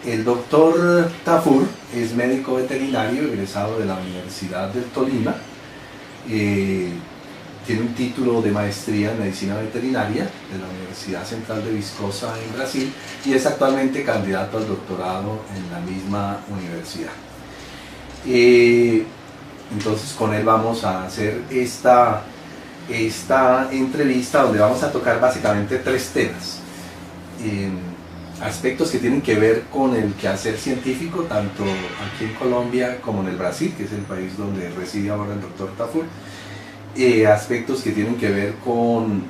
El doctor Tafur es médico veterinario egresado de la Universidad del Tolima. Tiene un título de maestría en medicina veterinaria de la Universidad Central de Viçosa en Brasil y es actualmente candidato al doctorado en la misma universidad. Entonces con él vamos a hacer esta entrevista donde vamos a tocar básicamente tres temas. Aspectos que tienen que ver con el quehacer científico, tanto aquí en Colombia como en el Brasil, que es el país donde reside ahora el doctor Tafur. Aspectos que tienen que ver con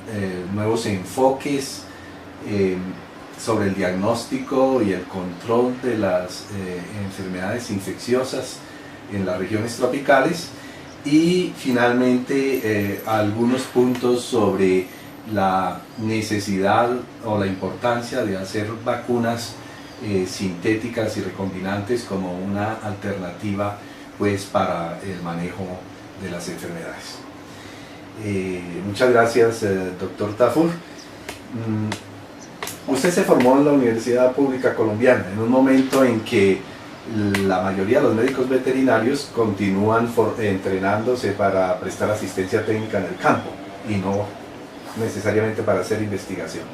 nuevos enfoques sobre el diagnóstico y el control de las enfermedades infecciosas en las regiones tropicales, y finalmente algunos puntos sobre la necesidad o la importancia de hacer vacunas sintéticas y recombinantes como una alternativa pues para el manejo de las enfermedades. Muchas gracias, doctor Tafur. Usted se formó en la Universidad Pública Colombiana en un momento en que la mayoría de los médicos veterinarios continúan entrenándose para prestar asistencia técnica en el campo y no necesariamente para hacer investigación.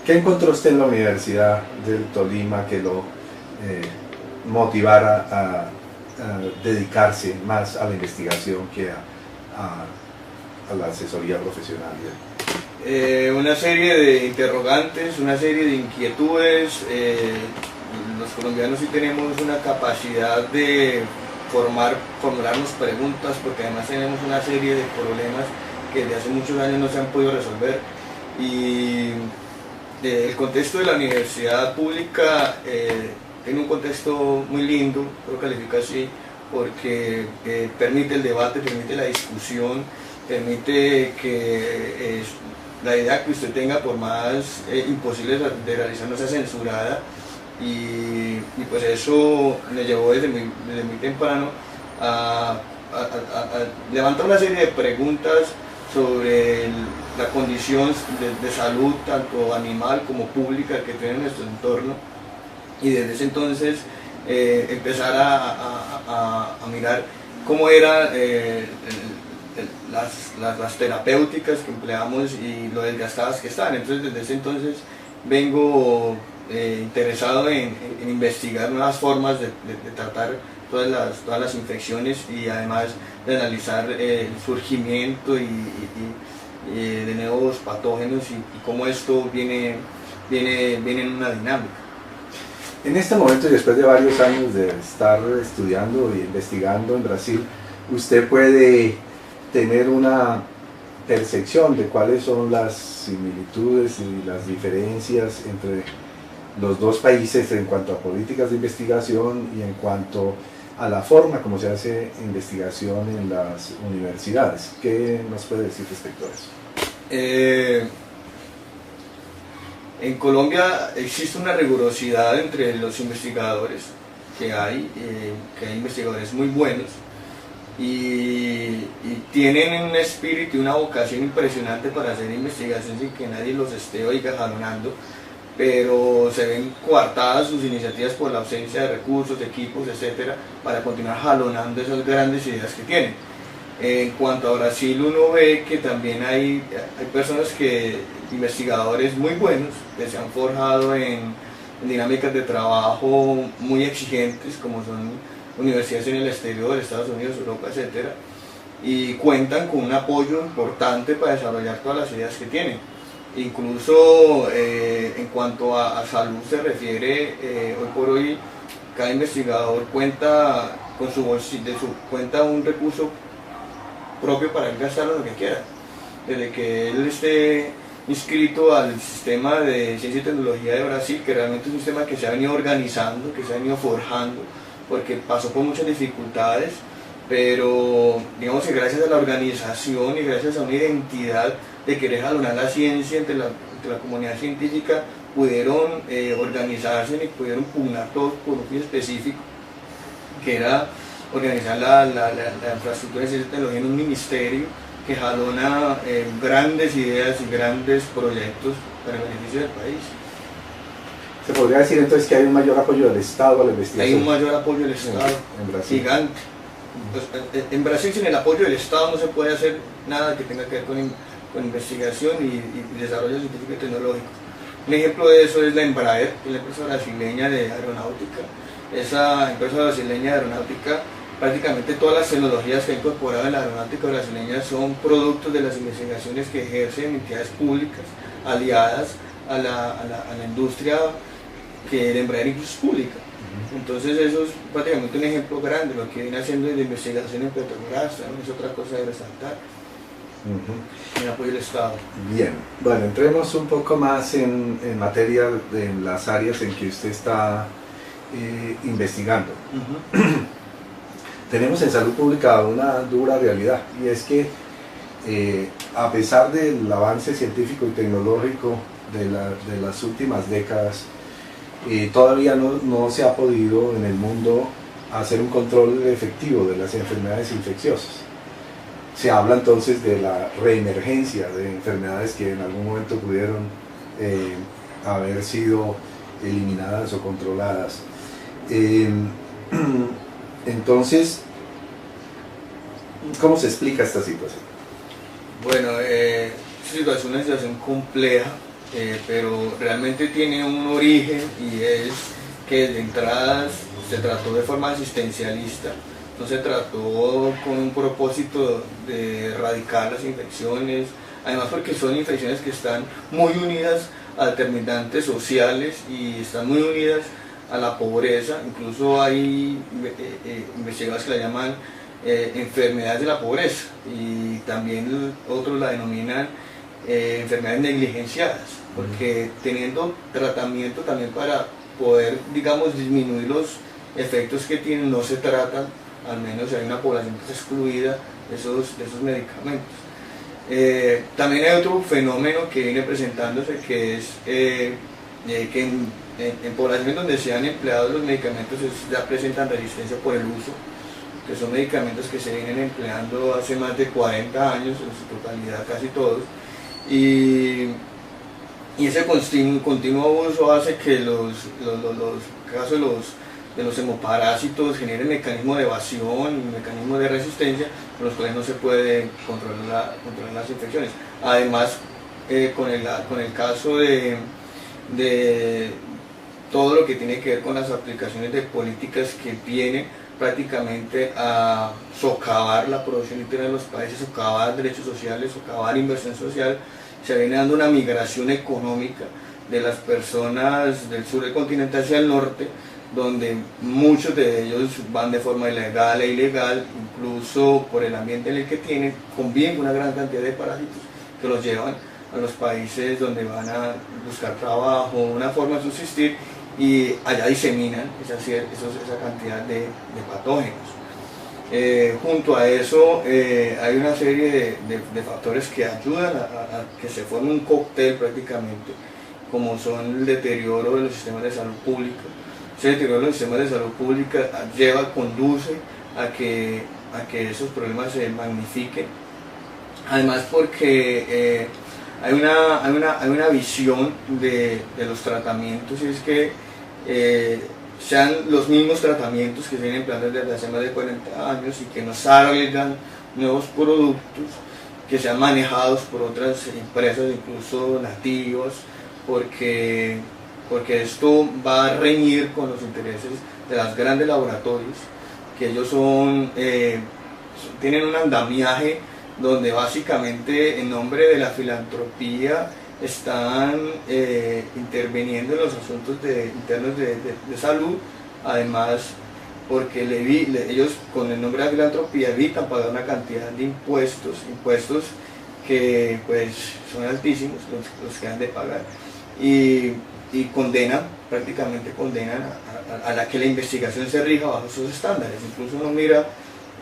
¿Qué encontró usted en la Universidad del Tolima que lo motivara a dedicarse más a la investigación que a la asesoría profesional? Una serie de interrogantes, una serie de inquietudes. Los colombianos sí tenemos una capacidad de formularnos preguntas, porque además tenemos una serie de problemas que desde hace muchos años no se han podido resolver. Y el contexto de la universidad pública tiene un contexto muy lindo, lo califico así, porque permite el debate, permite la discusión, permite que la idea que usted tenga, por más imposible de realizar, no sea censurada. Y pues eso me llevó desde muy temprano a levantar una serie de preguntas sobre la condición de salud, tanto animal como pública, que tiene nuestro entorno, y desde ese entonces empezar a mirar cómo eran las terapéuticas que empleamos y lo desgastadas que están. Entonces desde ese entonces vengo interesado en investigar nuevas formas de tratar todas las infecciones, y además de analizar el surgimiento de nuevos patógenos y cómo esto viene en una dinámica. En este momento, y después de varios años de estar estudiando e investigando en Brasil, usted puede tener una percepción de cuáles son las similitudes y las diferencias entre los dos países en cuanto a políticas de investigación y en cuanto a la forma como se hace investigación en las universidades. ¿Qué nos puede decir respecto a eso? En Colombia existe una rigurosidad entre los investigadores que hay investigadores muy buenos y tienen un espíritu y una vocación impresionante para hacer investigación sin que nadie los esté jalonando, pero se ven coartadas sus iniciativas por la ausencia de recursos, equipos, etcétera, para continuar jalonando esas grandes ideas que tienen. En cuanto a Brasil, uno ve que también hay personas investigadores muy buenos, que se han forjado en dinámicas de trabajo muy exigentes, como son universidades en el exterior, Estados Unidos, Europa, etcétera, y cuentan con un apoyo importante para desarrollar todas las ideas que tienen. Incluso en cuanto a salud se refiere, hoy por hoy cada investigador cuenta con cuenta un recurso propio para él gastar lo que quiera. Desde que él esté inscrito al sistema de ciencia y tecnología de Brasil, que realmente es un sistema que se ha venido organizando, que se ha venido forjando, porque pasó por muchas dificultades, pero digamos que gracias a la organización y gracias a una identidad de querer jalonar la ciencia entre la comunidad científica, pudieron organizarse y pudieron pugnar todos por un fin específico, que era organizar la infraestructura de ciencia y tecnología en un ministerio que jalona grandes ideas y grandes proyectos para el beneficio del país. Se podría decir entonces que hay un mayor apoyo del Estado a la investigación. Hay un mayor apoyo del Estado, en Brasil. gigante. Pues, en Brasil sin el apoyo del Estado no se puede hacer nada que tenga que ver con investigación y desarrollo científico y tecnológico. Un ejemplo de eso es la Embraer, que es la empresa brasileña de aeronáutica. Esa empresa brasileña de aeronáutica, prácticamente todas las tecnologías que ha incorporado en la aeronáutica brasileña son productos de las investigaciones que ejercen entidades públicas aliadas a la industria, que de Embraer incluso es pública. Entonces eso es prácticamente un ejemplo grande. Lo que viene haciendo de investigación en Petrobras no es otra cosa de resaltar. El apoyo del Estado. Bien, bueno, entremos un poco más en materia de las áreas en que usted está investigando. Tenemos en salud pública una dura realidad, y es que a pesar del avance científico y tecnológico de las últimas décadas, todavía no se ha podido en el mundo hacer un control efectivo de las enfermedades infecciosas. Se habla entonces de la reemergencia de enfermedades que en algún momento pudieron haber sido eliminadas o controladas. Entonces, ¿cómo se explica esta situación? Bueno, esta situación es una situación compleja, pero realmente tiene un origen, y es que de entrada se trató de forma asistencialista. No se trató con un propósito de erradicar las infecciones, además porque son infecciones que están muy unidas a determinantes sociales y están muy unidas a la pobreza. Incluso hay investigadores que la llaman enfermedades de la pobreza, y también otros la denominan enfermedades negligenciadas, porque teniendo tratamiento también para poder, digamos, disminuir los efectos que tienen, no se tratan, al menos si hay una población que está excluida de esos medicamentos. También hay otro fenómeno que viene presentándose, que es que en poblaciones donde se han empleado los medicamentos ya presentan resistencia por el uso, que son medicamentos que se vienen empleando hace más de 40 años en su totalidad, casi todos, y ese continuo uso hace que los casos de los hemoparásitos generen mecanismos de evasión y mecanismos de resistencia, con los cuales no se puede controlar las infecciones. Además, con el caso de todo lo que tiene que ver con las aplicaciones de políticas que vienen prácticamente a socavar la producción interna de los países, socavar derechos sociales, socavar inversión social, se viene dando una migración económica de las personas del sur del continente hacia el norte, donde muchos de ellos van de forma ilegal e ilegal, incluso por el ambiente en el que tienen, conviven con una gran cantidad de parásitos que los llevan a los países donde van a buscar trabajo, una forma de subsistir, y allá diseminan esa cantidad de patógenos. Junto a eso hay una serie de factores que ayudan a que se forme un cóctel prácticamente, como son el deterioro de los sistemas de salud pública. Ese deterioro de los sistemas de salud pública conduce a que esos problemas se magnifiquen. Además porque hay una visión de los tratamientos, y es que sean los mismos tratamientos que se vienen empleando desde hace más de 40 años y que no salgan nuevos productos que sean manejados por otras empresas, incluso nativas, porque esto va a reñir con los intereses de los grandes laboratorios, que ellos tienen un andamiaje donde básicamente en nombre de la filantropía están interviniendo en los asuntos internos de salud, además porque ellos con el nombre de la filantropía evitan pagar una cantidad de impuestos que pues son altísimos los que han de pagar, y prácticamente condenan a que la investigación se rija bajo esos estándares. Incluso uno mira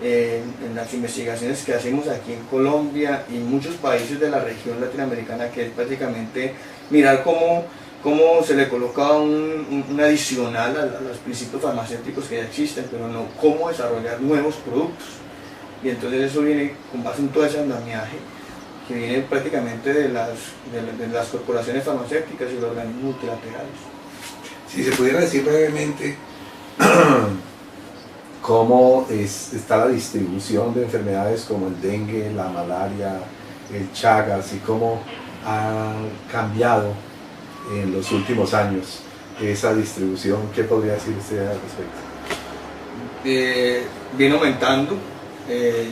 en las investigaciones que hacemos aquí en Colombia y muchos países de la región latinoamericana, que es prácticamente mirar cómo se le coloca un adicional a los principios farmacéuticos que ya existen, pero no cómo desarrollar nuevos productos. Y entonces eso viene con base en todo ese andamiaje que viene prácticamente de las corporaciones farmacéuticas y los organismos multilaterales. Si se pudiera decir brevemente cómo está la distribución de enfermedades como el dengue, la malaria, el Chagas y cómo ha cambiado en los últimos años esa distribución, ¿qué podría decir usted al respecto? Viene aumentando,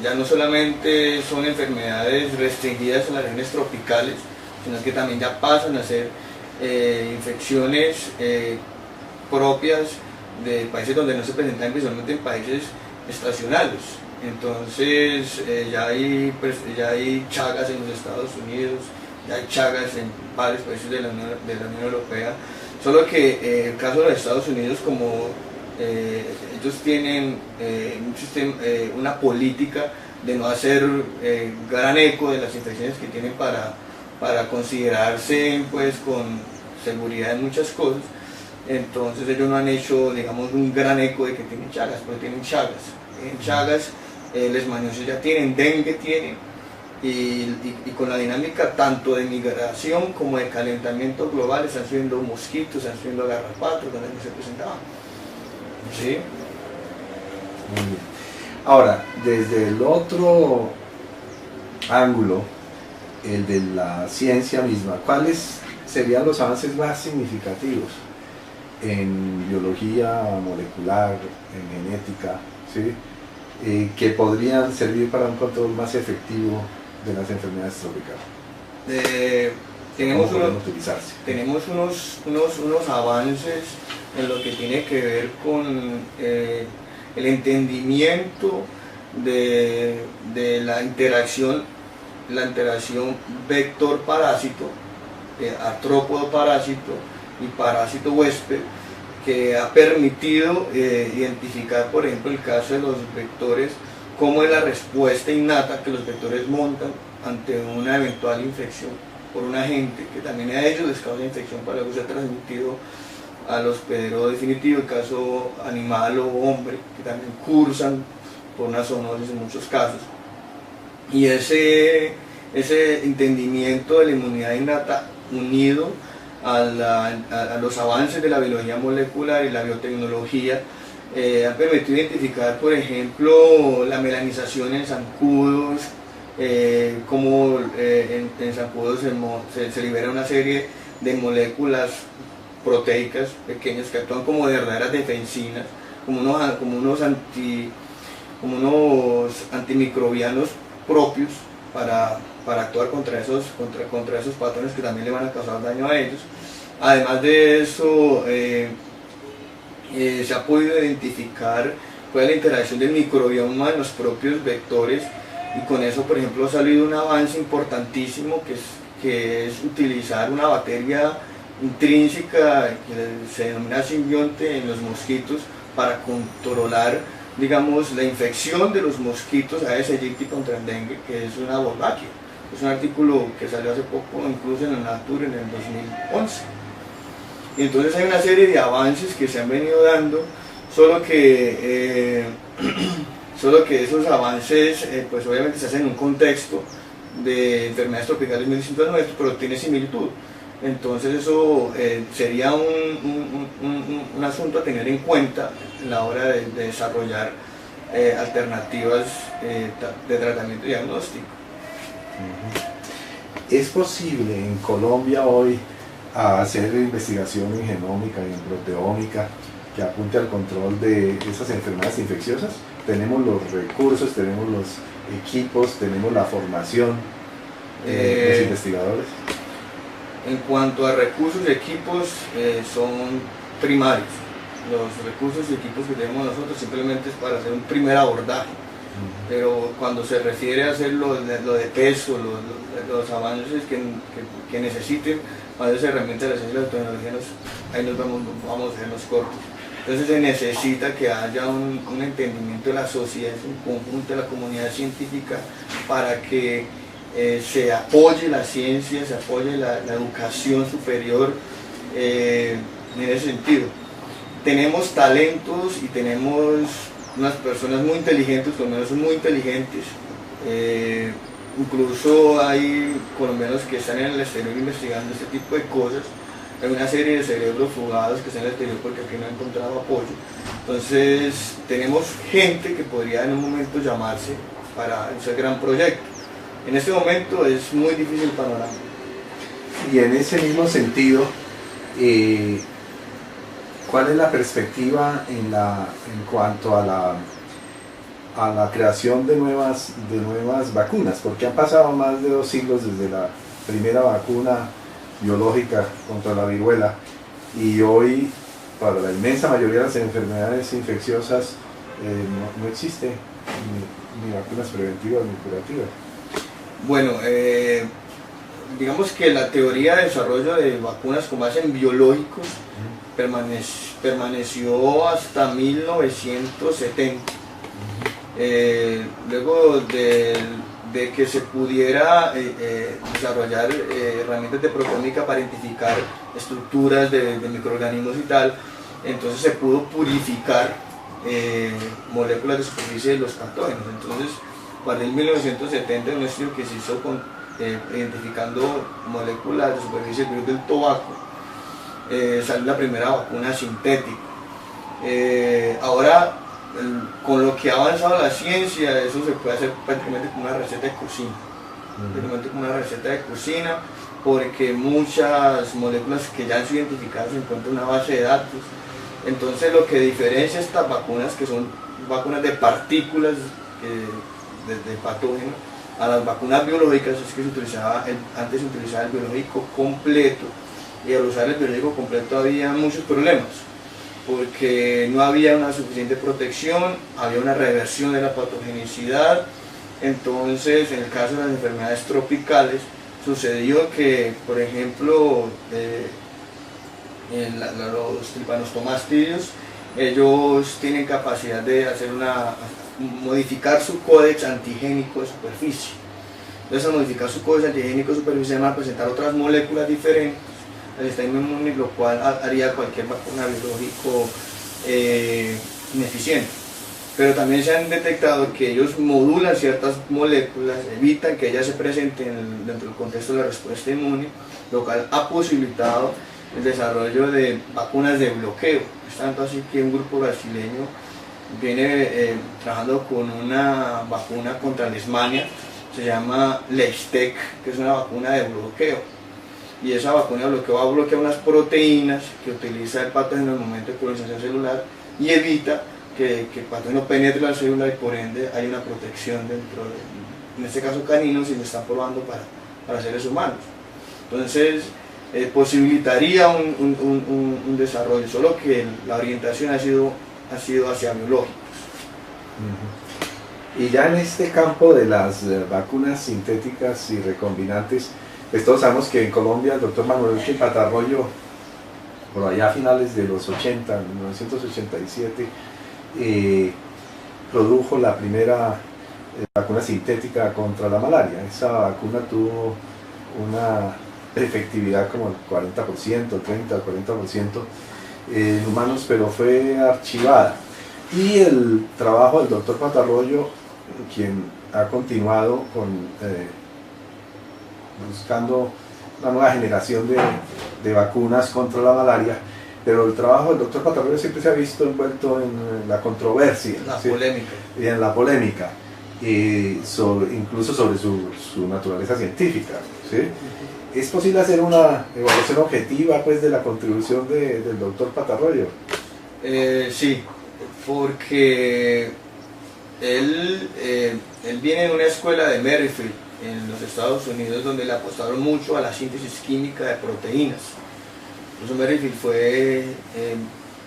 ya no solamente son enfermedades restringidas en las regiones tropicales, sino que también ya pasan a ser infecciones propias de países donde no se presentan, principalmente en países estacionales. Entonces ya hay Chagas en los Estados Unidos, ya hay Chagas en varios países de la Unión Europea, solo que el caso de los Estados Unidos, como ellos tienen una política de no hacer gran eco de las infecciones que tienen para considerarse pues con seguridad en muchas cosas. Entonces ellos no han hecho, digamos, un gran eco de que tienen Chagas, pero tienen Chagas. En Chagas, leishmaniosis ya tienen, dengue tienen, y con la dinámica tanto de migración como de calentamiento global están subiendo mosquitos, están subiendo garrapatos, donde no se presentaban. ¿Sí? Muy bien. Ahora, desde el otro ángulo, el de la ciencia misma, ¿cuáles serían los avances más significativos en biología molecular, en genética, ¿sí? Que podrían servir para un control más efectivo de las enfermedades tropicales? Tenemos unos avances en lo que tiene que ver con el entendimiento de la interacción vector-parásito, artrópodo-parásito y parásito huésped, que ha permitido identificar, por ejemplo, el caso de los vectores, cómo es la respuesta innata que los vectores montan ante una eventual infección por un agente que también a ellos les causa infección para luego ser transmitido al hospedero definitivo, el caso animal o hombre, que también cursan por una zoonosis en muchos casos. Y ese entendimiento de la inmunidad innata unido a los avances de la biología molecular y la biotecnología han permitido identificar, por ejemplo, la melanización en zancudos, como en zancudos se libera una serie de moléculas proteicas pequeñas que actúan como verdaderas defensinas, como unos antimicrobianos propios para actuar contra esos patrones que también le van a causar daño a ellos. Además de eso, se ha podido identificar cuál es la interacción del microbioma en los propios vectores, y con eso, por ejemplo, ha salido un avance importantísimo que es utilizar una bacteria intrínseca que se denomina simbionte en los mosquitos para controlar, digamos, la infección de los mosquitos Aedes aegypti contra el dengue, que es una Wolbachia. Es un artículo que salió hace poco, incluso en el Nature en el 2011. Y entonces hay una serie de avances que se han venido dando, solo que esos avances, pues obviamente se hacen en un contexto de enfermedades tropicales muy distinto al nuestro, pero tiene similitud. Entonces eso sería un asunto a tener en cuenta a la hora de desarrollar alternativas de tratamiento y diagnóstico. ¿Es posible en Colombia hoy hacer investigación en genómica y en proteómica que apunte al control de esas enfermedades infecciosas? Tenemos los recursos, tenemos los equipos, tenemos la formación de los investigadores. En cuanto a recursos y equipos, son primarios. Los recursos y equipos que tenemos nosotros simplemente es para hacer un primer abordaje. Pero cuando se refiere a hacer lo de peso, los avances que necesiten, mayores herramientas de la ciencia y la tecnología, ahí nos vamos a hacernos cortos. Entonces se necesita que haya un entendimiento de la sociedad en conjunto, de la comunidad científica, para que se apoye la ciencia, se apoye la educación superior en ese sentido. Tenemos talentos y tenemos unas personas muy inteligentes, colombianos son muy inteligentes, incluso hay colombianos que están en el exterior investigando este tipo de cosas, hay una serie de cerebros fugados que están en el exterior porque aquí no han encontrado apoyo. Entonces tenemos gente que podría en un momento llamarse para ese gran proyecto. En este momento es muy difícil el panorama. Y en ese mismo sentido, ¿cuál es la perspectiva en cuanto a la creación de nuevas vacunas? Porque han pasado más de 2 siglos desde la primera vacuna biológica contra la viruela, y hoy para la inmensa mayoría de las enfermedades infecciosas no existe ni vacunas preventivas ni curativas. Bueno, digamos que la teoría de desarrollo de vacunas con base en biológicos permaneció hasta 1970. Luego de que se pudiera desarrollar herramientas de proteómica para identificar estructuras de microorganismos y tal, entonces se pudo purificar moléculas de superficie de los patógenos. Entonces, para el 1970, un estudio que se hizo identificando moléculas de superficie del virus del tabaco, salió la primera vacuna sintética. Ahora, con lo que ha avanzado la ciencia, eso se puede hacer prácticamente como una receta de cocina. Prácticamente como una receta de cocina, porque muchas moléculas que ya han sido identificadas se encuentran en una base de datos. Entonces, lo que diferencia estas vacunas, que son vacunas de partículas de patógenos, a las vacunas biológicas, es que antes se utilizaba el biológico completo, y al usar el biológico completo había muchos problemas, porque no había una suficiente protección, había una reversión de la patogenicidad. Entonces, en el caso de las enfermedades tropicales, sucedió que, por ejemplo, los tripanostomastidios, ellos tienen capacidad de modificar su códex antigénico de superficie. Entonces, al modificar su códex antigénico de superficie, van a presentar otras moléculas diferentes al sistema inmune, lo cual haría cualquier vacuna biológico ineficiente. Pero también se han detectado que ellos modulan ciertas moléculas, evitan que ellas se presenten dentro del contexto de la respuesta inmune, lo cual ha posibilitado el desarrollo de vacunas de bloqueo. Es tanto así que un grupo brasileño viene trabajando con una vacuna contra la Leishmania, se llama Leistec, que es una vacuna de bloqueo. Y esa vacuna de bloqueo va a bloquear unas proteínas que utiliza el patógeno en el momento de colonización celular y evita que el patógeno penetre la célula, y por ende hay una protección dentro de, en este caso caninos, y lo están probando para seres humanos. Entonces, posibilitaría un desarrollo, solo que la orientación ha sido hacia biológicos. Y ya en este campo de las vacunas sintéticas y recombinantes, pues todos sabemos que en Colombia el doctor Manuel Patarroyo, por allá a finales de los 80, 1987, produjo la primera vacuna sintética contra la malaria. Esa vacuna tuvo una efectividad como el 40%, 30, 40% en humanos, pero fue archivada. Y el trabajo del doctor Patarroyo, quien ha continuado buscando una nueva generación de vacunas contra la malaria, pero el trabajo del doctor Patarroyo siempre se ha visto envuelto en la controversia, ¿sí? Polémica. Y en la polémica, incluso sobre su naturaleza científica, ¿sí? ¿Es posible hacer una evaluación objetiva, pues, de la contribución del doctor Patarroyo? Sí, porque él viene de una escuela de Merrifield en los Estados Unidos, donde le apostaron mucho a la síntesis química de proteínas. Incluso Merrifield fue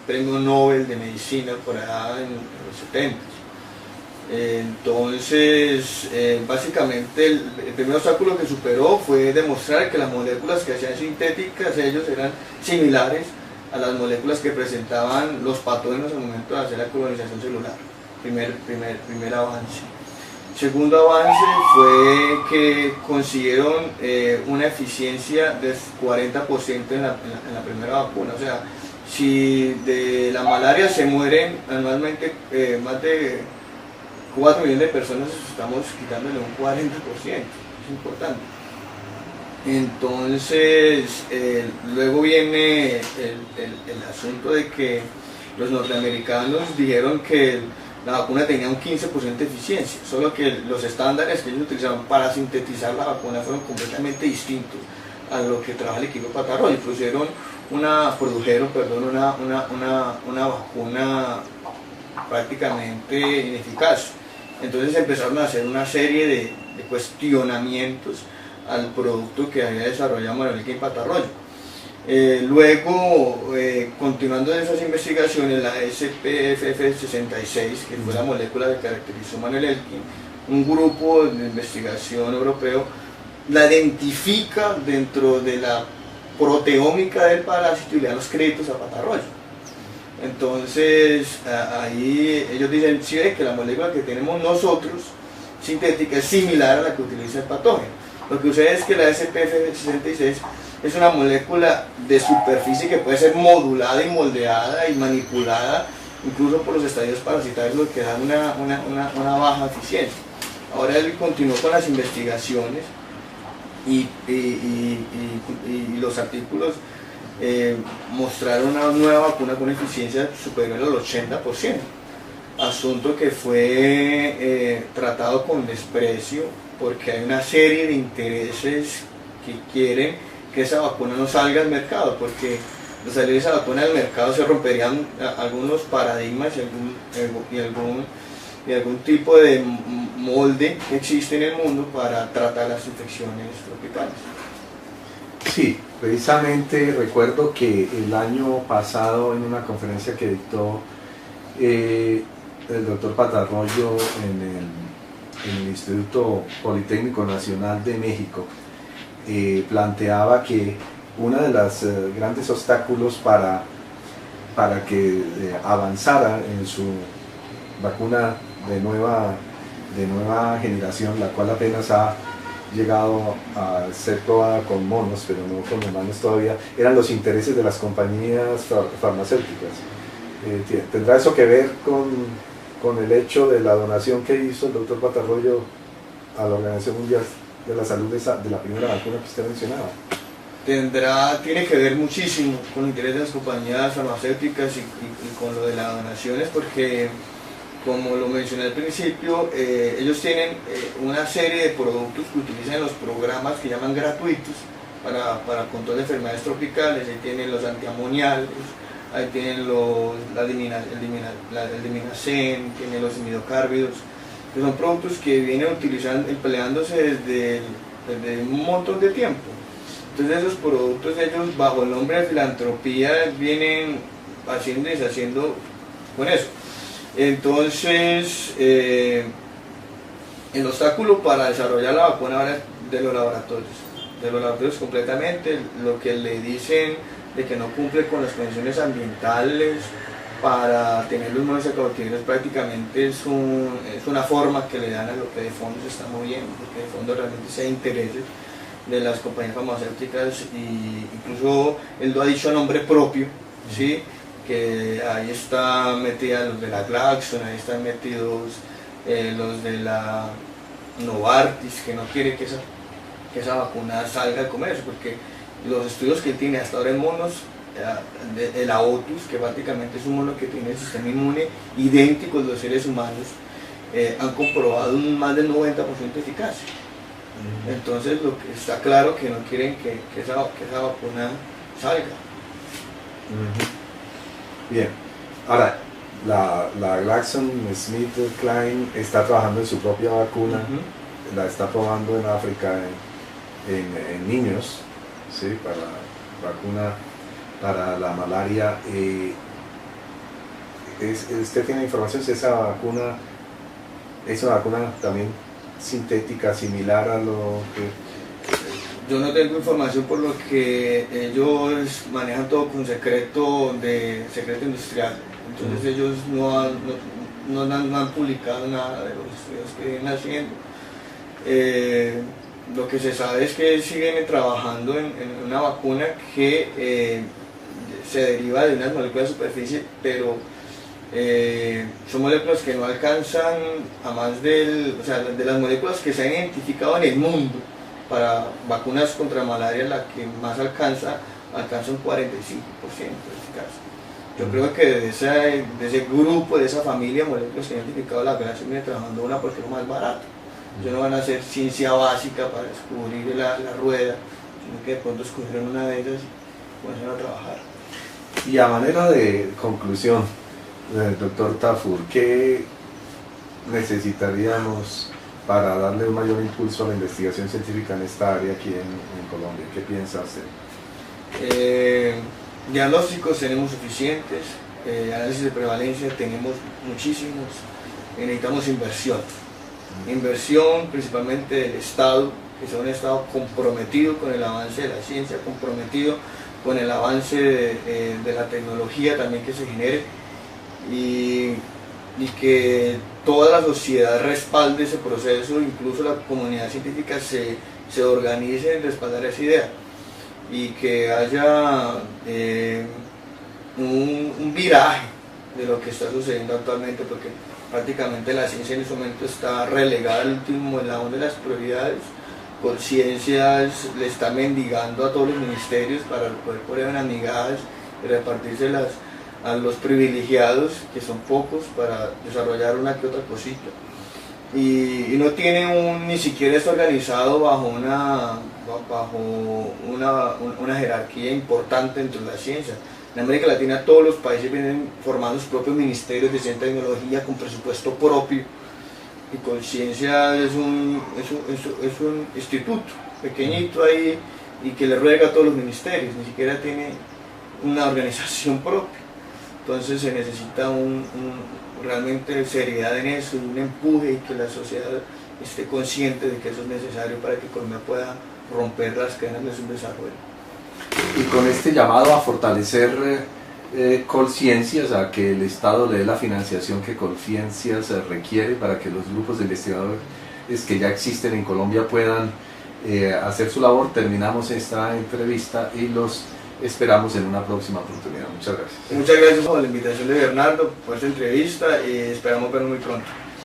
premio Nobel de Medicina por allá en los 70. Entonces, básicamente el primer obstáculo que superó fue demostrar que las moléculas que hacían sintéticas ellos eran similares a las moléculas que presentaban los patógenos al momento de hacer la colonización celular. Primer avance. Segundo avance fue que consiguieron una eficiencia del 40% en la primera vacuna. O sea, si de la malaria se mueren anualmente más de 4 millones de personas, estamos quitándole un 40%. Es importante. Entonces, luego viene el asunto de que los norteamericanos dijeron que la vacuna tenía un 15% de eficiencia, solo que los estándares que ellos utilizaban para sintetizar la vacuna fueron completamente distintos a lo que trabaja el equipo Patarroyo, y produjeron una vacuna prácticamente ineficaz. Entonces empezaron a hacer una serie de cuestionamientos al producto que había desarrollado Manuel Elkin Patarroyo. Luego, continuando en esas investigaciones, la SPFF66, que fue la molécula que caracterizó Manuel Elkin, un grupo de investigación europeo la identifica dentro de la proteómica del parásito y le dan los créditos a Patarroyo. Entonces, ahí ellos dicen, sí, que la molécula que tenemos nosotros, sintética, es similar a la que utiliza el patógeno. Lo que sucede es que la SPF66 es una molécula de superficie que puede ser modulada y moldeada y manipulada incluso por los estadios parasitarios, lo que da una baja eficiencia. Ahora él continuó con las investigaciones y los artículos mostraron una nueva vacuna con eficiencia superior al 80%, asunto que fue tratado con desprecio porque hay una serie de intereses que quieren que esa vacuna no salga al mercado, porque al salir esa vacuna al mercado se romperían algunos paradigmas y algún tipo de molde que existe en el mundo para tratar las infecciones tropicales. Sí, precisamente recuerdo que el año pasado en una conferencia que dictó el doctor Patarroyo en el Instituto Politécnico Nacional de México, planteaba que uno de los grandes obstáculos para que avanzara en su vacuna de nueva generación, la cual apenas ha llegado a ser probada con monos, pero no con humanos todavía, eran los intereses de las compañías farmacéuticas. ¿Tendrá eso que ver con el hecho de la donación que hizo el doctor Patarroyo a la Organización Mundial de la Salud de la primera vacuna que usted mencionaba? Tiene que ver muchísimo con el interés de las compañías farmacéuticas y con lo de las donaciones, porque como lo mencioné al principio, ellos tienen una serie de productos que utilizan en los programas que llaman gratuitos para control de enfermedades tropicales. Ahí tienen los antiamoniales, ahí tienen el diminacén, tienen los imidocárbidos, que son productos que vienen empleándose desde un montón de tiempo. Entonces esos productos, ellos bajo el nombre de filantropía vienen haciendo y deshaciendo con eso. Entonces, el obstáculo para desarrollar la vacuna ahora es de los laboratorios completamente. Lo que le dicen de que no cumple con las condiciones ambientales para tener los monos cautivos prácticamente es una forma que le dan a lo que de fondo se está moviendo, porque de fondo realmente se hay intereses de las compañías farmacéuticas, y incluso él lo ha dicho a nombre propio, ¿sí? Que ahí están metidos los de la Glaxon, ahí están metidos los de la Novartis, que no quiere que esa vacuna salga al comercio, porque los estudios que tiene hasta ahora en monos, el Aotus, que prácticamente es un mono que tiene el sistema inmune idéntico a los seres humanos, han comprobado un más del 90% de eficacia. Entonces lo que está claro que no quieren que esa vacuna salga. Bien, ahora la GlaxoSmithKline está trabajando en su propia vacuna, la está probando en África en niños, ¿sí? Para vacuna para la malaria. ¿Usted tiene información si esa vacuna es una vacuna también sintética, similar a lo que...? Yo no tengo información, por lo que ellos manejan todo con secreto industrial. Entonces ellos no han publicado nada de los estudios que vienen haciendo. Lo que se sabe es que siguen trabajando en una vacuna que se deriva de unas moléculas de superficie, pero son moléculas que no alcanzan a más de las moléculas que se han identificado en el mundo para vacunas contra malaria, la que más alcanza un 45% en este caso. Yo creo que de ese grupo, de esa familia de moléculas que han identificado la grasa, viene trabajando una porque es lo más barato. Ellos no van a hacer ciencia básica para descubrir la rueda, sino que de pronto escogieron una de ellas y comenzaron a trabajar. Y a manera de conclusión, doctor Tafur, ¿qué necesitaríamos para darle un mayor impulso a la investigación científica en esta área aquí en Colombia? ¿Qué piensa hacer? Diagnósticos tenemos suficientes, análisis de prevalencia tenemos muchísimos, necesitamos inversión. Inversión principalmente del Estado, que sea un Estado comprometido con el avance de la ciencia, comprometido con el avance de la tecnología también que se genere, y que toda la sociedad respalde ese proceso, incluso la comunidad científica se organice en respaldar esa idea, y que haya un viraje de lo que está sucediendo actualmente, porque prácticamente la ciencia en este momento está relegada al último eslabón de las prioridades. Conciencia le está mendigando a todos los ministerios para poder poner unas migajas y repartírselas a los privilegiados, que son pocos, para desarrollar una que otra cosita. Y no tiene ni siquiera está organizado bajo una jerarquía importante dentro de la ciencia. En América Latina todos los países vienen formando sus propios ministerios de ciencia y tecnología con presupuesto propio, y Conciencia es un instituto pequeñito ahí y que le ruega a todos los ministerios, ni siquiera tiene una organización propia. Entonces se necesita realmente seriedad en eso, un empuje, y que la sociedad esté consciente de que eso es necesario para que Colombia pueda romper las cadenas de su desarrollo. Y con este llamado a fortalecer Colciencias, a que el Estado le dé la financiación que Colciencias requiere para que los grupos de investigadores que ya existen en Colombia puedan hacer su labor, terminamos esta entrevista y los esperamos en una próxima oportunidad. Muchas gracias. Muchas gracias por la invitación de Bernardo, por esta entrevista, y esperamos vernos muy pronto.